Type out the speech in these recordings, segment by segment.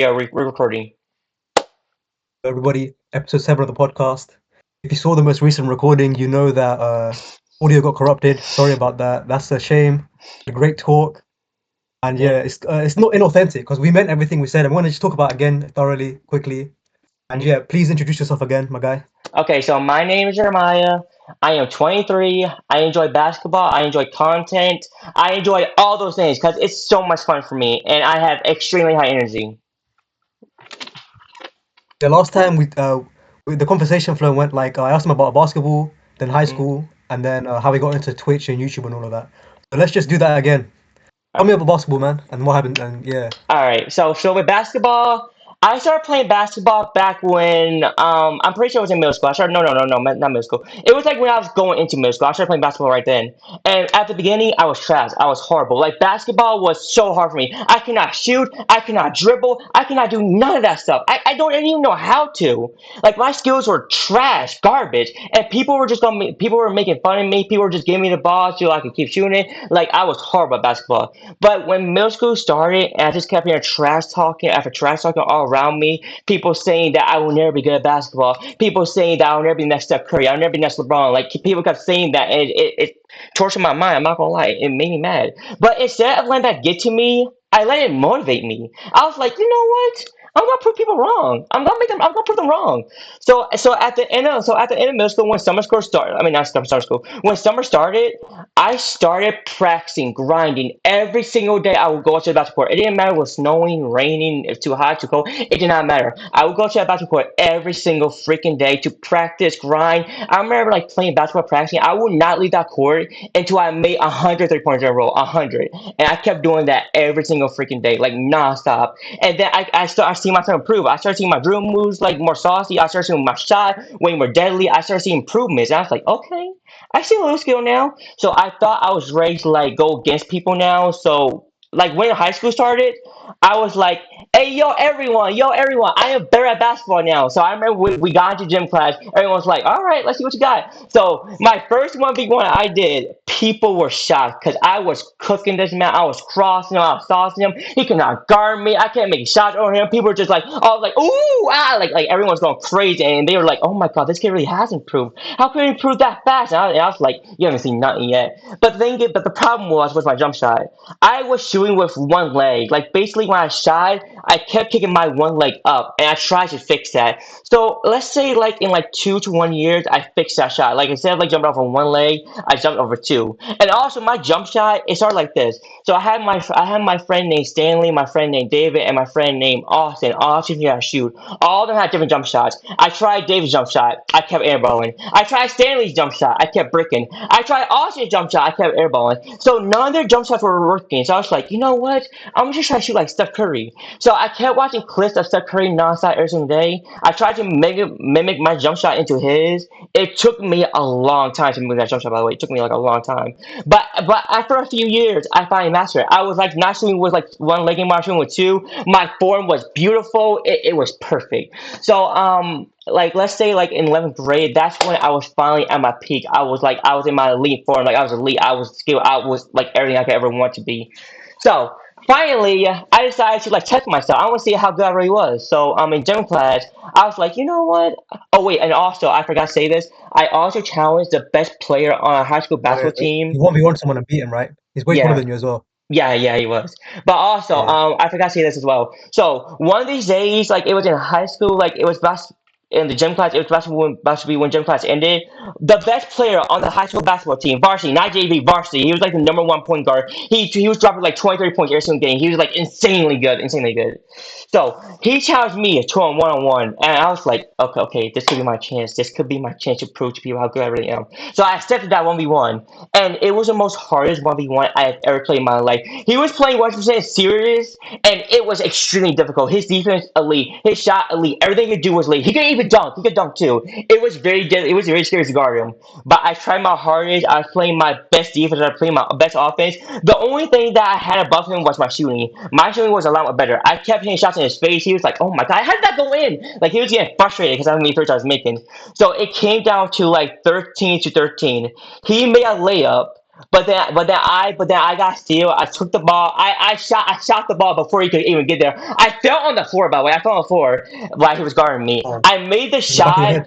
Yeah, we're recording. Everybody, ep7 of the podcast. If you saw the most recent recording, you know that audio got corrupted. Sorry about that. That's a shame. A great talk, and Yeah. yeah, it's not inauthentic because we meant everything we said. I'm going to just talk about it again thoroughly, quickly, and yeah, please introduce yourself again, my guy. Okay, so my name is Jeremiah. I am 23. I enjoy basketball. I enjoy content. I enjoy all those things because it's so much fun for me, and I have extremely high energy. The last time the conversation flow went like I asked him about basketball, then high Mm. school, and then how he got into Twitch and YouTube and all of that. So let's just do that again. Uh, Tell me about basketball, man, and what happened. And yeah, All right, so with basketball, I started playing basketball back when I'm pretty sure it was in middle school. I started no not middle school. It was like when I was going into middle school. I started playing basketball right then. And at the beginning, I was trash. I was horrible. Like basketball was so hard for me. I cannot shoot. I cannot dribble. I cannot do none of that stuff. I don't even know how to. Like my skills were trash, garbage, and people were making fun of me. People were just giving me the ball so I could keep shooting it. Like I was horrible at basketball. But when middle school started, and I just kept hearing trash talking after trash talking all around me, people saying that I will never be good at basketball, people saying that I'll never be next Steph Curry, I'll never be next LeBron. Like people kept saying that, and it tortured my mind. I'm not gonna lie, it made me mad. But instead of letting that get to me, I let it motivate me. I was like, you know what? I'm gonna prove people wrong. I'm gonna make them. I'm gonna prove them wrong. So at the end of middle school, when summer school started, I mean not summer school. When summer started, I started practicing, grinding every single day. I would go to the basketball court. It didn't matter if it was snowing, raining, if too hot, too cold. It did not matter. I would go to the basketball court every single freaking day to practice, grind. I remember like playing basketball, practicing. I would not leave that court until I made 100 3 pointers in a row, 100, and I kept doing that every single freaking day, like nonstop. And then I see myself improve. I started seeing my drill moves like more saucy. I started seeing my shot way more deadly. I started seeing improvements. And I was like, okay, I see a little skill now. So I thought I was ready to like go against people now. So like when high school started, I was like, hey yo everyone, I am better at basketball now. So I remember we got into gym class, everyone's like, all right, let's see what you got. So my first 1v1 I did, people were shocked because I was cooking this man. I was crossing him, I was saucing him. He could not guard me. I can't make shots over him. People were just like, I was like, ooh, ah, like everyone's going crazy, and they were like, oh my god, this kid really has improved. How could he improve that fast? And I was like, you haven't seen nothing yet. But the problem was my jump shot. I was shooting with one leg. Like basically when I shot, I kept kicking my one leg up, and I tried to fix that. So let's say like in like 2 to 1 years, I fixed that shot. Like instead of like jumping off on one leg, I jumped over two. And also my jump shot, it started like this. So I had my friend named Stanley, my friend named David, and my friend named Austin. Austin knew how to shoot. All of them had different jump shots. I tried David's jump shot. I kept airballing. I tried Stanley's jump shot. I kept bricking. I tried Austin's jump shot. I kept airballing. So none of their jump shots were working. So I was like, you know what? I'm just trying to shoot like Steph Curry. So I kept watching clips of Steph Curry nonstop every single day. I tried to mimic my jump shot into his. It took me a long time to move that jump shot. By the way, it took me like a long time. But after a few years, I finally mastered it. I was like not shooting with like one leg anymore, shooting with two. My form was beautiful. It was perfect. So like let's say like in 11th grade, that's when I was finally at my peak. I was in my elite form. Like I was elite. I was skilled. I was like everything I could ever want to be. So finally, I decided to like test myself. I want to see how good I really was. So in gym class, I was like, you know what? Oh wait, and also I forgot to say this. I also challenged the best player on our high school oh, yeah, basketball team. you 1v1 someone and beat him, right? He's way taller Yeah, than you as well. yeah, he was. But also, Yeah. I forgot to say this as well. So one of these days, like it was in high school, like it was in the gym class. It was basketball when gym class ended. The best player on the high school basketball team, varsity, not JV, varsity. He was like the number one point guard. He was dropping like 23 points every single game. He was like insanely good, insanely good. So he challenged me to a one on one, and I was like, okay, this could be my chance. This could be my chance to prove to people how good I really am. So I accepted that 1v1, and it was the most hardest 1v1 I have ever played in my life. He was playing 100% serious, and it was extremely difficult. His defense elite, his shot elite, everything he could do was elite. He could even dunk. He could dunk too. It was very scary to guard him. But I tried my hardest. I was playing my best defense. I was playing my best offense. The only thing that I had above him was my shooting. My shooting was a lot better. I kept hitting shots in his face. He was like, "Oh my god, how did that go in?" Like he was getting frustrated because how many threes I was making. So it came down to like 13 to 13. He made a layup. but then I got steal. I took the ball. I shot the ball before he could even get there. I fell on the floor, by the way. I fell on the floor while he was guarding me. Oh, I made the in the back of your shot. head.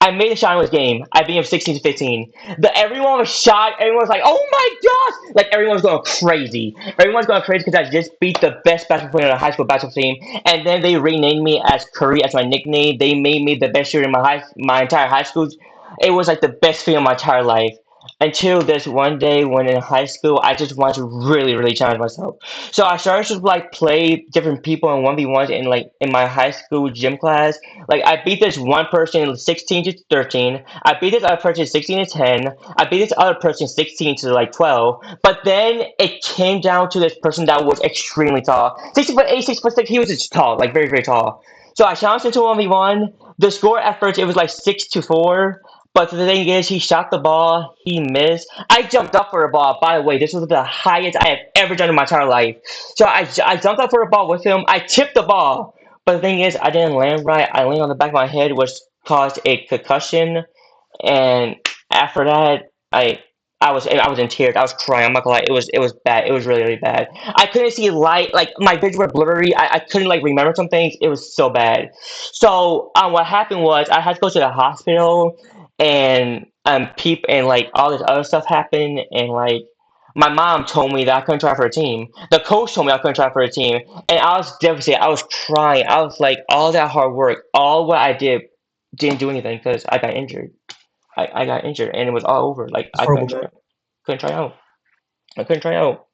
I made a shot in this game. I beat him 16-15. Everyone was shocked. Everyone was like, "Oh my gosh!" Like everyone's going crazy. Everyone's going crazy because I just beat the best basketball player in the high school basketball team. And then they renamed me as Curry as my nickname. They made me the best shooter in my entire high school. It was like the best feeling of my entire life. Until this one day when in high school, I just wanted to really, really challenge myself. So I started to like play different people in 1v1s in my high school gym class. Like I beat this one person 16-13. I beat this other person 16-10. I beat this other person 16 to like 12. But then it came down to this person that was extremely tall. 6'8", 6'6". He was just tall, like very, very tall. So I challenged him to 1v1. The score at first it was like 6-4. But the thing is, he shot the ball, he missed. I jumped up for a ball. By the way, this was the highest I have ever done in my entire life. So I jumped up for a ball with him. I tipped the ball. But the thing is, I didn't land right. I landed on the back of my head, which caused a concussion. And after that, I was in tears. I was crying. I'm not gonna lie. It was bad. It was really really bad. I couldn't see light. Like my vision were blurry. I couldn't like remember some things. It was so bad. So what happened was I had to go to the hospital, and like all this other stuff happened, and like my mom told me that I couldn't try for a team. The coach told me I couldn't try for a team, and I was devastated. I was crying. I was like, all that hard work, all what I did, didn't do anything because I got injured. I got injured, and it was all over. Like It's I horrible, man. couldn't try out. I couldn't try out.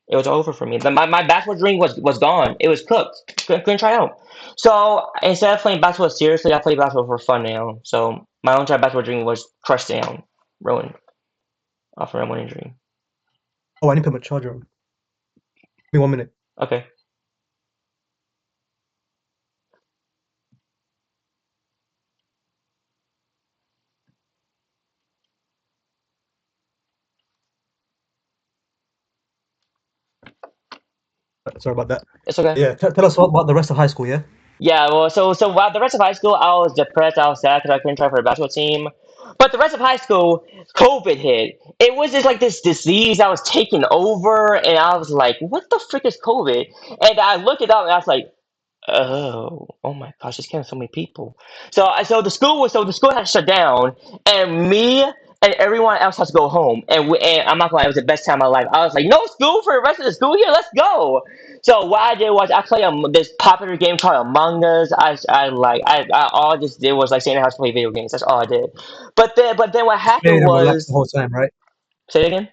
It was over for me. My basketball dream was gone. It was cooked. Couldn't try out. So instead of playing basketball seriously, I play basketball for fun now. So my own entire basketball dream was crushed down, ruined off of one injury. Oh, I need to put my charger on. Give me 1 minute. Okay. Sorry about that. It's okay. Yeah, tell us about the rest of high school, yeah? Yeah, well, so while the rest of high school, I was depressed, I was sad because I couldn't try for a basketball team. But the rest of high school, COVID hit. It was just like this disease that was taking over, and I was like, "What the frick is COVID?" And I looked it up, and I was like, oh my gosh, it's killing so many people. So the school had to shut down, and me and everyone else has to go home. And I'm not gonna lie, it was the best time of my life. I was like, no school for the rest of the school year. Let's go. So what I did was I played this popular game called Among Us. I all I just did was like stay in the house and play video games. That's all I did. But then what Just happened played and relaxed the was, whole time, right? say it again.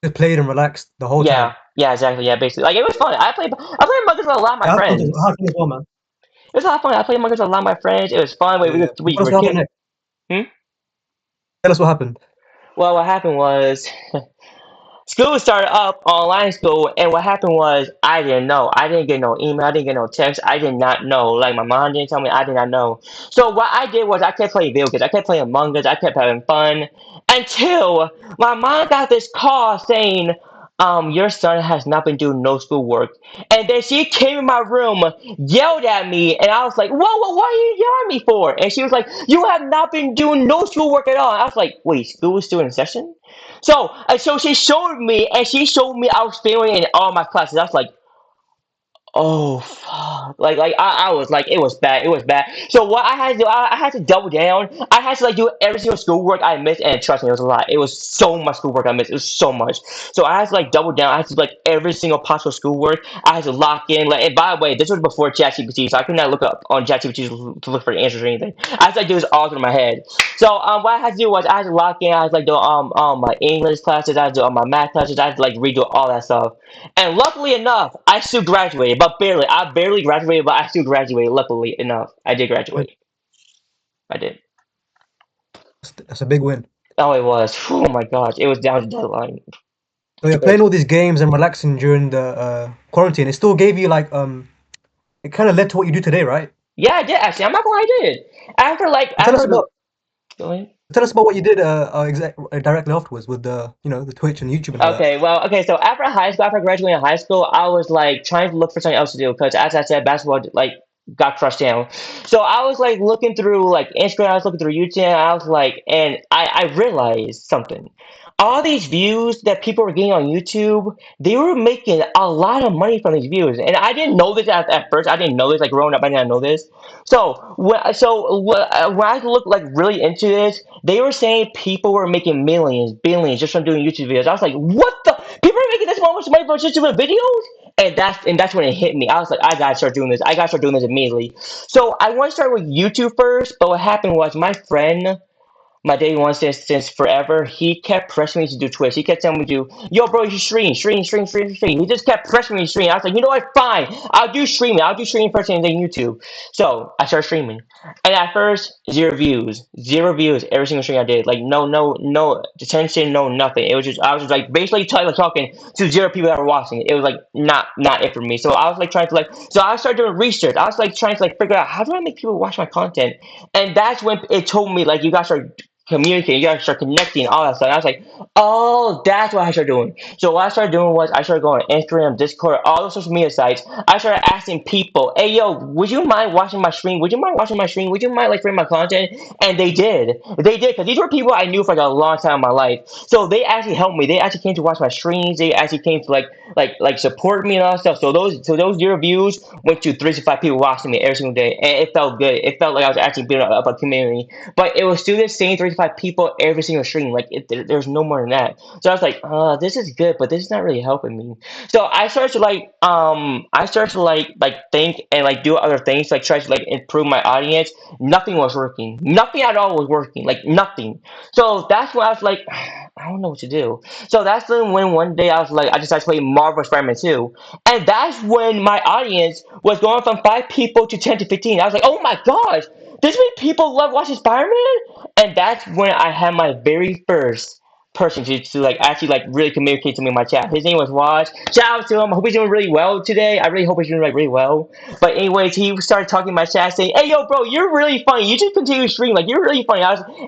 Just played and relaxed the whole time. Yeah, exactly. Yeah, basically, like it was fun. I played Among Us with a lot of my Yeah, I friends. have fun as well, man. It was a lot of fun. I played Among Us with a lot of my friends. It was fun. We Yeah, we yeah. we Tell us were what happened kids. next. Hmm? Tell us what happened. Well, what happened was school started up online school, and what happened was I didn't know. I didn't get no email. I didn't get no text. I did not know. Like my mom didn't tell me. I did not know. So what I did was I kept playing video games. I kept playing Among Us. I kept having fun until my mom got this call saying, your son has not been doing no schoolwork. And then she came in my room, yelled at me, and I was like, whoa, what are you yelling at me for? And she was like, you have not been doing no schoolwork at all. And I was like, wait, school is still in session? So she showed me, and she showed me I was failing in all my classes. I was like, oh fuck! Like I was like, it was bad. It was bad. So what I had to do, I had to double down. I had to like do every single schoolwork I missed, and trust me, it was a lot. It was so much schoolwork I missed. It was so much. So I had to like double down. I had to do, like every single possible schoolwork. I had to lock in. Like, and by the way, this was before ChatGPT, so I could not look up on ChatGPT to look for answers or anything. I had to like do this all through my head. So what I had to do was I had to lock in. I had to like do my English classes. I had to do all my math classes. I had to like redo all that stuff. And luckily enough, I still graduated, but barely. I barely graduated, but I still graduated. Luckily enough, I did Win. graduate. I did. That's a big win. Oh, it was. Oh my gosh, it was down to deadline. So you're It- playing all these games and relaxing during the quarantine. It still gave you like it kind of led to what you do today, right? yeah, I did actually. I'm not gonna lie, I did. After like Tell us after. about Go ahead. tell us about what you did directly afterwards with the the Twitch and YouTube and all that. Okay. So after high school, after graduating high school, I was like trying to look for something else to do because, as I said, basketball like got crushed down. So I was like looking through like Instagram, I was looking through YouTube, and I was like, and I realized something. All these views that people were getting on YouTube, they were making a lot of money from these views, and I didn't know this at first. I didn't know this. Like growing up, I didn't know this. When I looked like really into this, they were saying people were making millions, billions just from doing YouTube videos. I was like, what the? People are making this much money from just doing videos? And that's when it hit me. I was like, I gotta start doing this. I gotta start doing this immediately. So I want to start with YouTube first. But what happened was my friend, my day one since forever, he kept pressing me to do Twitch. He kept telling me to, yo, bro, you should stream. He just kept pressing me to stream. I was like, you know what, fine. I'll do streaming. I'll do streaming first and then YouTube. So I started streaming. And at first, zero views. Zero views every single stream I did. Like, no attention, no nothing. It was just, I was just like basically talking to zero people that were watching it. It was like not it for me. So I was like trying to like, so I started doing research. I was like trying to like figure out how do I make people watch my content. And that's when it told me like you guys start communicating, you gotta start connecting, all that stuff. And I was like, oh, that's what I started doing. So what I started doing was I started going on Instagram, Discord, all those social media sites. I started asking people, hey yo, would you mind watching my stream? Would you mind watching my stream? Would you mind like reading my content? And they did. They did, because these were people I knew for like a long time in my life. So they actually helped me. They actually came to watch my streams. They actually came to like support me and all that stuff. So those zero views went to 3 to 5 people watching me every single day. And it felt good. It felt like I was actually building up a community. But it was still the same 3 to 5 people every single stream. Like there's no more than that. So I was like, this is good, but this is not really helping me. So I started to like think and like do other things, like try to like improve my audience. Nothing was working. Nothing at all was working. Like nothing. So that's when I was like, I don't know what to do. So that's when one day I was like, I decided to play Marvel Spider-Man 2. And that's when my audience was going from 5 people to 10 to 15. I was like, oh my gosh, this many people love watching Spider-Man? And that's when I had my very first person to like actually like really communicate to me in my chat. His name was Waj. Shout out to him. I hope he's doing really well today. I really hope he's doing like really well. But anyways, he started talking in my chat saying, hey yo bro, you're really funny. You just continue to stream. Like you're really funny.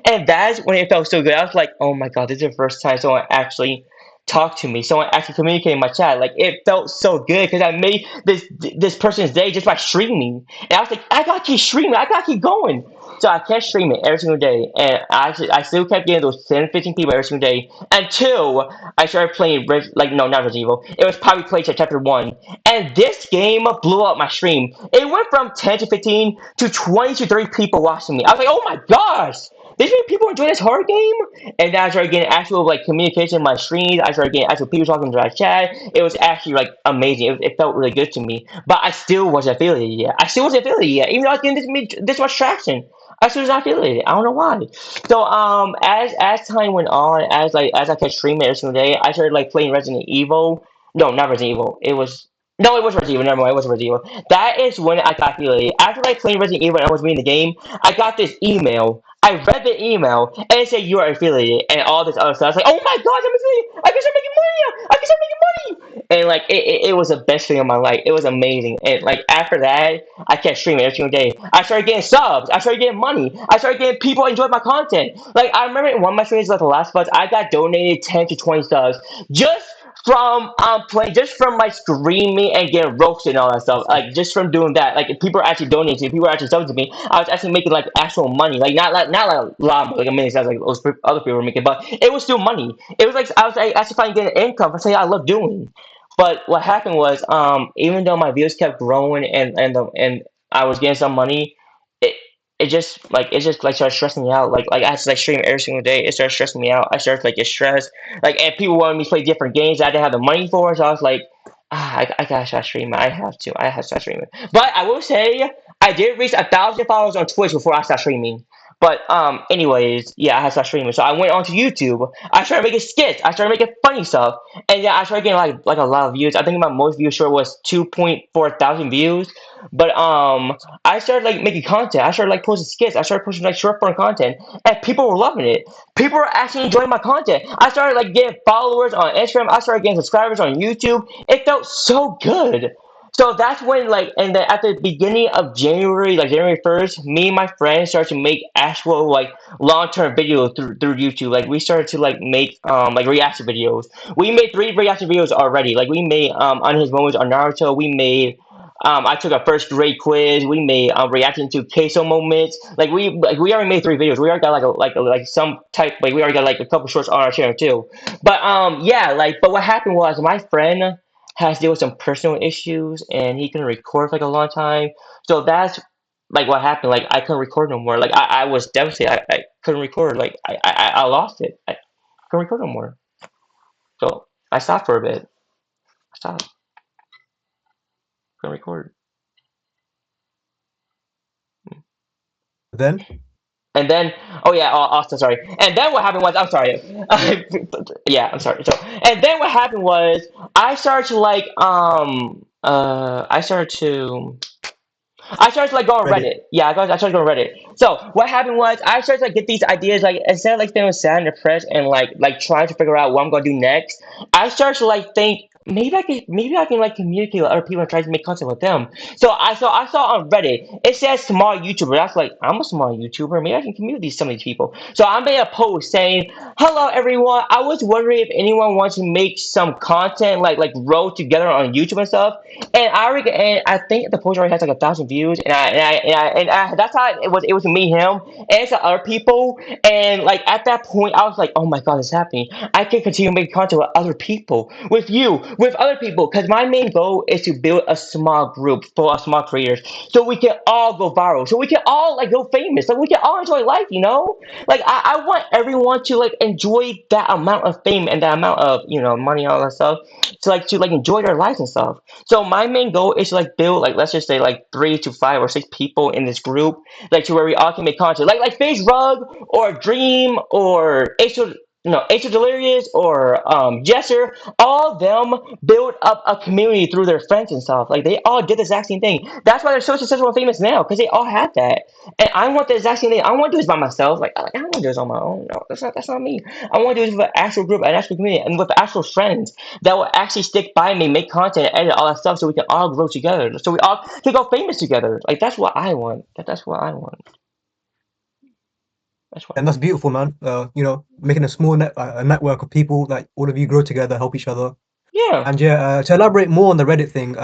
And that's when it felt so good. I was like, oh my god, this is the first time someone actually talked to me. Someone actually communicated in my chat. Like it felt so good because I made this person's day just by streaming. And I was like, I gotta keep streaming. I gotta keep going. So I kept streaming every single day, and I still kept getting those 10, 15 people every single day until I started playing like no, not Resident Evil. It was probably Playtest Chapter 1, and this game blew up my stream. It went from 10 to 15 to 20 to 30 people watching me. I was like, oh my gosh, there's many people enjoying this horror game. And then I started getting actual like communication in my streams. I started getting actual people talking to my chat. It was actually like amazing. It felt really good to me. But I still wasn't affiliated yet. I still wasn't affiliated yet, even though I was getting this much traction. I still was not affiliated. I don't know why. So as time went on, as I kept streaming every single day, I started like playing Resident Evil. No, not Resident Evil. It was Resident Evil. Never mind, it wasn't Resident Evil. That is when I got affiliated. After like playing Resident Evil and I was reading the game, I got this email. I read the email and it said you are affiliated and all this other stuff. I was like, oh my gosh, I'm affiliated! I can start making money now! I can start making money! And like it was the best thing of my life. It was amazing. And like after that, I kept streaming every single day. I started getting subs. I started getting money. I started getting people enjoy my content. Like I remember in one of my streams like the last month, I got donated 10 to 20 subs just from playing, just from like screaming and getting roasted and all that stuff, like just from doing that, like if people are actually donating to me, people are actually subbing to me, I was actually making like actual money, like not like a lot, like a million sounds like those other people were making, but it was still money. It was like I was like, actually finally getting income for something I love doing. But what happened was, even though my views kept growing and I was getting some money, it it just like started stressing me out. Like I had to like stream every single day. It started stressing me out. I started to like get stressed. Like and people wanted me to play different games I didn't have the money for. So I was like, I gotta start streaming. I have to. I have to start streaming. But I will say I did reach 1,000 followers on Twitch before I started streaming. But anyways, yeah, I had to start streaming. So I went onto YouTube. I started making skits. I started making funny stuff, and yeah, I started getting like a lot of views. I think my most views short was 2.4 thousand views. But I started like making content. I started like posting skits. I started posting like short form content, and people were loving it. People were actually enjoying my content. I started like getting followers on Instagram. I started getting subscribers on YouTube. It felt so good. So that's when like, and then at the beginning of January, like January 1st, me and my friends started to make actual like long-term videos through YouTube. Like we started to like make like reaction videos. We made 3 reaction videos already. Like we made Unhinged Moments on Naruto. We made I took a first grade quiz. We made reacting to queso moments. We already made 3 videos. We already got like some type like we already got like a couple shorts on our channel too. But yeah, like but what happened was my friend has to deal with some personal issues and he couldn't record for like a long time. So that's like what happened. Like I couldn't record no more. Like I was devastated. I couldn't record. Like I lost it. I couldn't record no more. So I stopped for a bit. I stopped. Couldn't record. Then And then, oh yeah, also sorry. And then what happened was, I'm sorry. Yeah, I'm sorry. So, and then what happened was, I started to like, I started to like go on Reddit. Reddit. Yeah, I started to go on Reddit. So what happened was I started to like get these ideas like instead of like feeling sad and depressed and like trying to figure out what I'm gonna do next, I started to like think maybe I can like communicate with other people and try to make content with them. So I saw on Reddit it says small YouTuber. That's like I'm a small YouTuber. Maybe I can communicate with some of these people. So I made a post saying, "Hello everyone. I was wondering if anyone wants to make some content like roll together on YouTube and stuff." And I think the post already has like 1,000 views, and that's how it was. It was me, him, and some other people. And like at that point, I was like, "Oh my god, it's happening! I can continue making content with other people, with you, with other people." Because my main goal is to build a small group full of small creators, so we can all go viral, so we can all like go famous, so we can all enjoy life. You know, like I want everyone to like enjoy that amount of fame and that amount of money and all that stuff, to like enjoy their lives and stuff. So my main goal is to like build like let's just say like 3 to 5 or 6 people in this group, like to where we all can make content, like Face Rug or Dream or H no H Delirious or Jesser. All of them build up a community through their friends and stuff. Like they all did the exact same thing. That's why they're so successful and famous now because they all had that. And I want the exact same thing. I want to do this by myself. Like I don't want to do this on my own. No, that's not me. I want to do this with an actual group, an actual community, and with actual friends that will actually stick by me, make content, edit all that stuff, so we can all grow together, so we all can go famous together. Like that's what I want. That's what I want. That's what I And that's want. beautiful, man. Making a small a network of people, like all of you grow together, help each other. Yeah. And yeah, to elaborate more on the Reddit thing,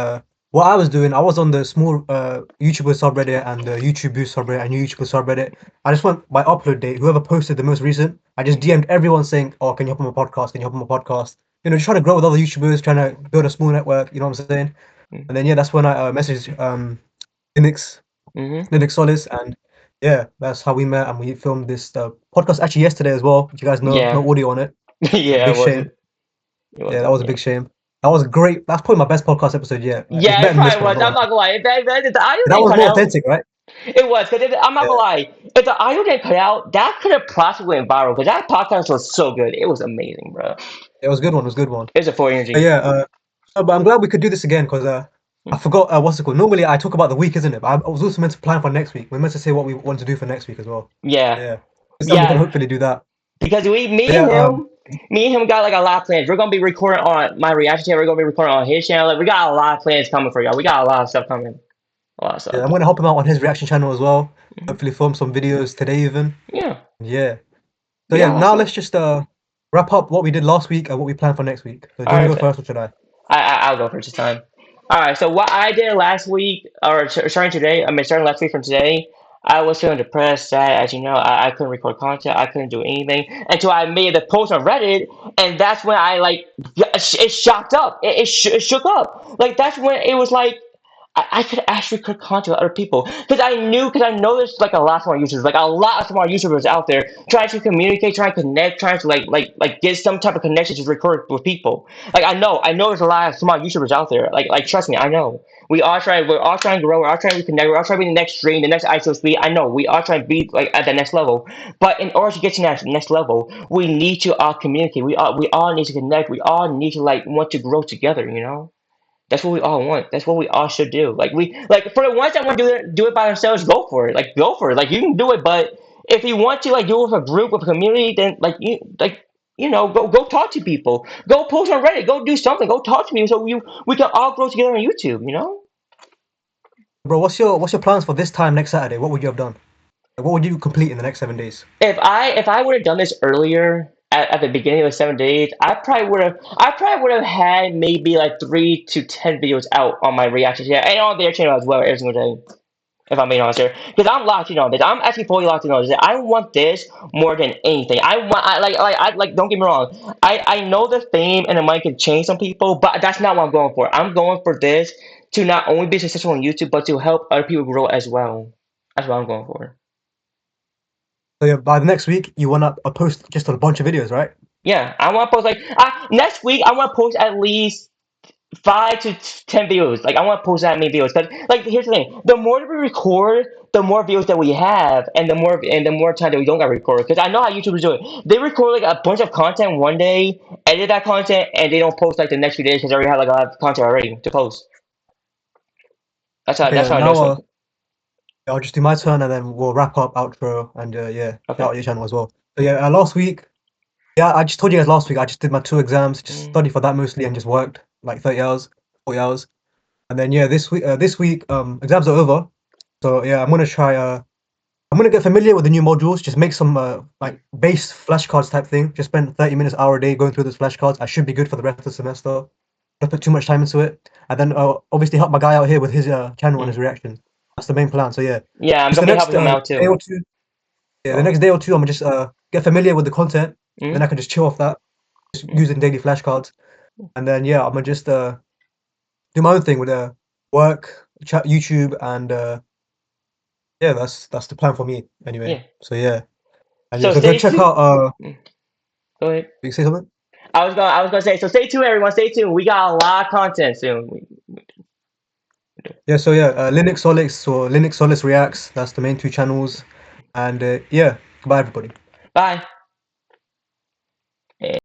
what I was doing, I was on the small YouTuber subreddit and the YouTube Boost subreddit and YouTuber subreddit. I just went by upload date, whoever posted the most recent, I just DM'd everyone saying, "Oh, can you hop on my podcast? Can you hop on my podcast?" Just trying to grow with other YouTubers, trying to build a small network. You know what I'm saying? And then yeah, that's when I messaged Linux Mm-hmm. Linux Solis, and yeah, that's how we met, and we filmed this podcast actually yesterday as well. Which you guys know, Yeah. no audio on it. It's a Yeah. big It shame. wasn't. It Yeah, that wasn't. was a Yeah. big shame. That was great. That's probably my best podcast episode yet. It's Yeah. It better than this probably one. was. I'm not I'm gonna not lie. gonna lie. If the audio That didn't was cut more out, authentic, right? it was. Because I'm not Yeah, gonna lie. If the audio didn't cut out, that could have possibly went viral. Because that podcast was so good. It was amazing, bro. it was a good one. It was a good one. It was a full But energy. yeah, but I'm glad we could do this again because I forgot what's it called. Normally I talk about the week, isn't it? But I was also meant to plan for next week. We're meant to say what we want to do for next week as well. Yeah. Yeah, this time we're gonna Yeah. hopefully do that. Because But yeah, me and him got like a lot of plans. We're gonna be recording on my reaction channel. We're gonna be recording on his channel. Like we got a lot of plans coming for y'all. We got a lot of stuff coming. A lot of yeah, stuff. I'm gonna help him out on his reaction channel as well. Mhm. Hopefully film some videos today even. Yeah, Yeah. So we yeah, got a lot of now stuff. let's just wrap up what we did last week and what we plan for next week. So do All you want to right, go so first or should I? I'll go first this time. All right, so what I did last week, or starting today, I mean starting last week from today, I was feeling depressed, sad. As you know, I couldn't record content. I couldn't do anything until I made the post on Reddit, and that's when I like it shocked up. It shook up. Like that's when it was like I could actually could contact other people because I know there's like a lot more YouTubers, like a lot of smart YouTubers out there trying to communicate, trying to connect, trying to like get some type of connection to record with people. Like I know there's a lot of smart YouTubers out there. Like trust me, I know. We're all trying to grow, we're all trying to connect, we're all trying to be the next stream, the next ISO speed. I know we are trying to be like at the next level. But in order to get to that next level, we need to all communicate. We all need to connect. We all need to like want to grow together, you know? That's what we all want. That's what we all should do. Like for the ones that want to do it by themselves, go for it. Like go for it. Like you can do it, but if you want to like do it with a group, with a community, then go talk to people. Go post on Reddit. Go do something. Go talk to me so we can all grow together on YouTube. You know. Bro, what's your plans for this time next Saturday? What would you have done? Like, what would you complete in the next 7 days? If I would have done this earlier, at the beginning of the 7 days, I probably would have had maybe like 3 to 10 videos out on my reaction channel and on their channel as well every single day. If I'm being honest here, because I'm locked in on this. I'm actually fully locked in on this. I want this more than anything. I don't get me wrong. I know the fame and the money can change some people, but that's not what I'm going for. I'm going for this to not only be successful on YouTube, but to help other people grow as well. That's what I'm going for. So yeah, by the next week, you wanna post just a bunch of videos, right? Yeah, I want to post like next week. I want to post at least 5 to 10 videos. Like I want to post that many videos. Because like here's the thing: the more that we record, the more videos that we have, and the more time that we don't got to record. Because I know how YouTubers do it. They record like a bunch of content one day, edit that content, and they don't post like the next few days because they already have like a lot of content already to post. Okay, That's how I do now it. I'll just do my turn and then we'll wrap up outro and yeah, Okay. shout out your channel as well. So yeah, last week, yeah, I just told you guys last week I just did my 2 exams, just Mm, studied for that mostly and just worked like 30 hours, 40 hours. And then yeah, this week exams are over. So yeah, I'm gonna get familiar with the new modules, just make some mm, like base flashcards type thing. Just spend 30 minutes, hour a day going through those flashcards. I should be good for the rest of the semester. Don't put too much time into it. And then obviously help my guy out here with his channel and his mm. reaction. That's the main plan. So yeah, Yeah, I'm just gonna the be next helping them out day too. or two. Yeah, the So, next day or two, I'm gonna just get familiar with the content. Then I mm, can just chill off that, just mm, using daily flashcards. And then yeah, I'm gonna just do my own thing with work, chat, YouTube, and yeah, that's the plan for me anyway. yeah. So yeah, and yeah, So go stay check tuned. out. Mm, go ahead. You say something? I was gonna say. So stay tuned, everyone. Stay tuned. We got a lot of content soon. Yeah, so yeah, Linux Solix or Linux Solix Reacts. That's the main two channels. And yeah, goodbye everybody. Bye.